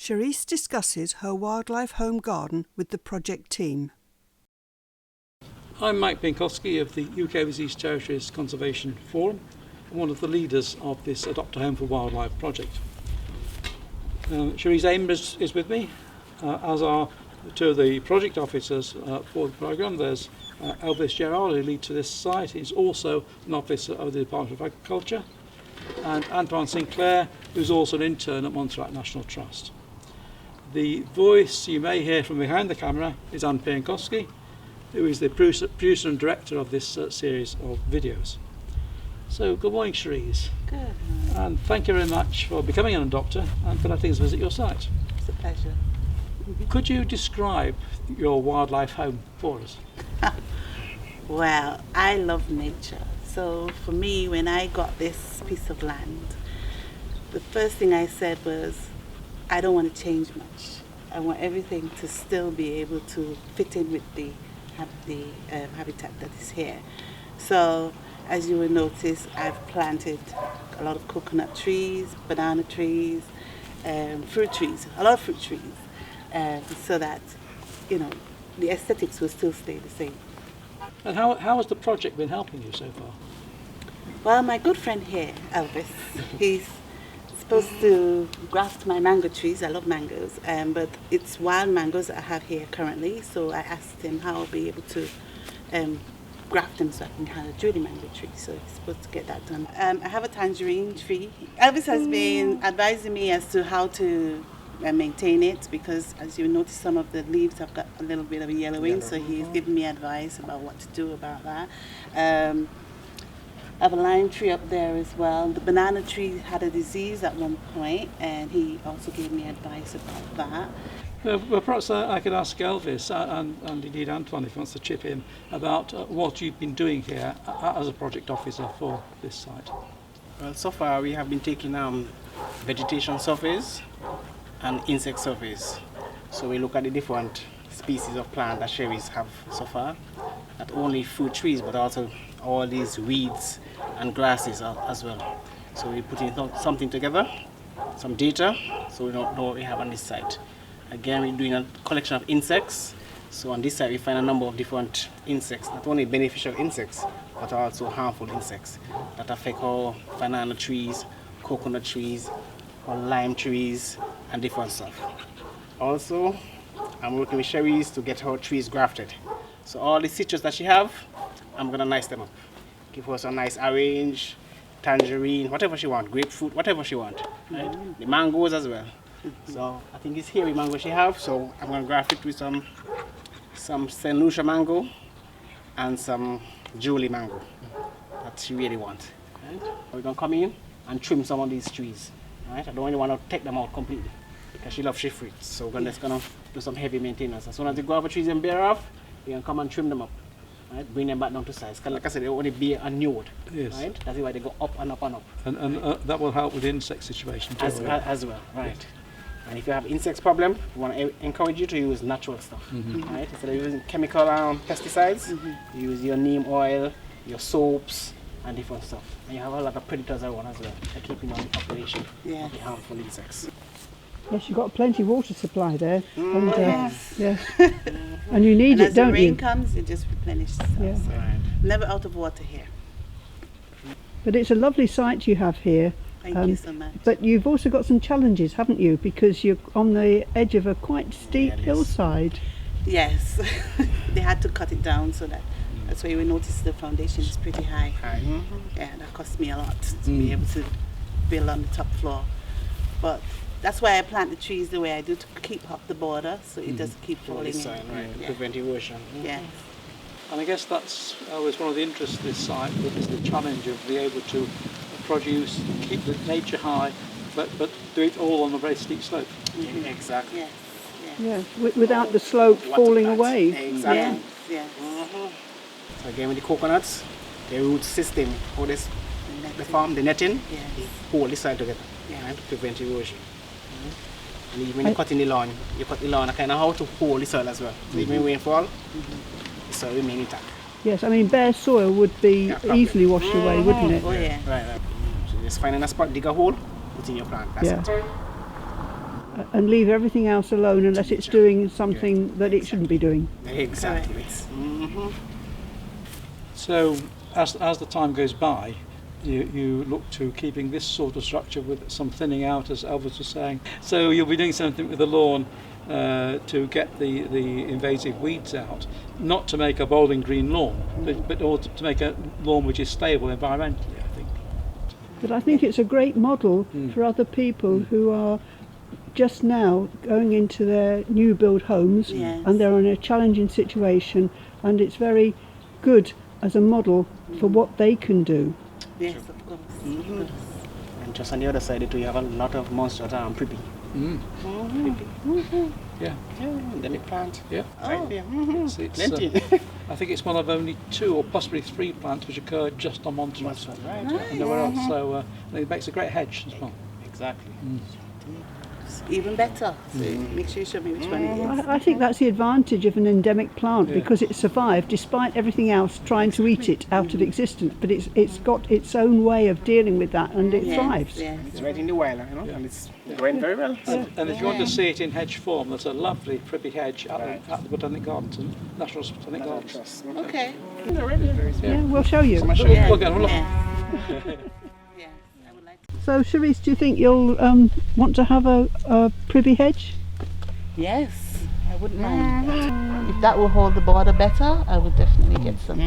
Cherise discusses her wildlife home garden with the project team. I'm Mike Pinkowski of the UK Overseas Territories Conservation Forum, and one of the leaders of this Adopt a Home for Wildlife project. Cherise Aymer is with me, as are two of the project officers for the programme. There's Elvis Gerard, who leads to this site. He's also an officer of the Department of Agriculture, and Antoine Sinclair, who's also an intern at Montserrat National Trust. The voice you may hear from behind the camera is Anne Pinkowski, who is the producer and director of this series of videos. So, good morning, Cherise. Good morning. And thank you very much for becoming an adopter and for letting us visit your site. It's a pleasure. Could you describe your wildlife home for us? Well, I love nature. So for me, when I got this piece of land, the first thing I said was, I don't want to change much. I want everything to still be able to fit in with the habitat that is here. So as you will notice, I've planted a lot of coconut trees, banana trees, fruit trees, a lot of fruit trees, so that, you know, the aesthetics will still stay the same. And how has the project been helping you so far? Well, my good friend here, Elvis, he's supposed to graft my mango trees. I love mangoes, but it's wild mangoes I have here currently, so I asked him how I'll be able to graft them so I can have a Julie mango tree, so he's supposed to get that done. I have a tangerine tree. Elvis has been advising me as to how to maintain it, because as you notice, some of the leaves have got a little bit of yellowing, so he's giving me advice about what to do about that. I have a lime tree up there as well. The banana tree had a disease at one point, and he also gave me advice about that. Well, perhaps I could ask Elvis and indeed Antoine, if he wants to chip in, about what you've been doing here as a project officer for this site. Well, so far we have been taking vegetation surveys and insect surveys. So we look at the different species of plant that Cherise have so far, not only fruit trees but also all these weeds and grasses as well. So we're putting something together, some data, so we know what we have on this site. Again, we're doing a collection of insects. So on this side we find a number of different insects, not only beneficial insects but also harmful insects that affect our banana trees, coconut trees, or lime trees and different stuff. Also, I'm working with Cherise to get her trees grafted. So all the citrus that she have, I'm gonna nice them up. Give her some nice orange, tangerine, whatever she want, grapefruit, whatever she want. Right? The mangoes as well. So I think it's hairy mango she have, so I'm gonna graft it with some St. Lucia mango and some Julie mango that she really wants. Right? We're gonna come in and trim some of these trees. Right? I don't really want to take them out completely because she loves shift fruits, so we're just gonna do some heavy maintenance. As soon as the guava trees and bear off, we can come and trim them up. Right? Bring them back down to size. Because like I said, they only bear and nude. Yes. Right? That's why they go up and up and up. And that will help with the insect situation too. As well, right. Yes. And if you have insects problem, we want to encourage you to use natural stuff. Right? Instead of using chemical pesticides, you use your neem oil, your soaps, and different stuff. And you have a lot of predators around as well. They're keeping on the population of the harmful insects. Yes, you've got plenty of water supply there. And, Yes. Yeah. And you need And it, as the don't rain you? comes, it just replenishes itself. Yeah. So Right. never out of water here. But it's a lovely site you have here. Thank you so much. But you've also got some challenges, haven't you? Because you're on the edge of a quite steep Yeah, it is. hillside. Yes, they had to cut it down so that's why we noticed the foundation is pretty high. Yeah, that cost me a lot to be able to build on the top floor. But that's why I plant the trees the way I do, to keep up the border so it doesn't keep falling in. Right, Yeah. prevent erosion. Yeah. And I guess that's always one of the interests of this site, is the challenge of being able to produce, keep the nature high, but do it all on a very steep slope. Exactly. Yes. Yeah, without the slope falling away. Exactly. Yes. So again with the coconuts, the root system, how they form the netting, Yes. hold this side together, Yeah. right, to prevent erosion. And even when you cut in the lawn, you cut the lawn kind of how to hold the soil as well. So even when rainfall, the soil remain intact. Yes, I mean bare soil would be Yeah, easily washed away, wouldn't it? Oh yeah. Right. So just finding a spot, dig a hole, put in your plant. That's Yeah. it. and leave everything else alone unless it's doing something that it shouldn't be doing. Exactly. So as the time goes by, you look to keeping this sort of structure with some thinning out, as Elvis was saying. So you'll be doing something with the lawn to get the invasive weeds out, not to make a bowling green lawn, but to make a lawn which is stable environmentally, I think. But I think it's a great model for other people who are just now going into their new build homes, and they're in a challenging situation, and it's very good as a model for what they can do. Yes, of course. And just on the other side, we have a lot of Montserrat prippy. Yeah. Endemic plant. Yeah. Right there. It's, Plenty. I think it's one of only 2 or possibly 3 plants which occur just on Montserrat. Right. And nowhere else. So it makes a great hedge as well. Exactly. Even better. So make sure you show me which one it is. I think that's the advantage of an endemic plant, because it survived despite everything else trying to eat it out of existence, but it's got its own way of dealing with that, and it thrives. Yes. It's right in the wild, and it's growing very well. And if you want to see it in hedge form, there's a lovely prippy hedge at the Botanic Gardens, and National Botanic Gardens. Okay. Yeah, we'll show you. We'll show you. We'll go and look. Yes, I would like to. So, Cherise, do you think you'll want to have a privy hedge? Yes, I wouldn't mind that. If that will hold the border better, I would definitely get some.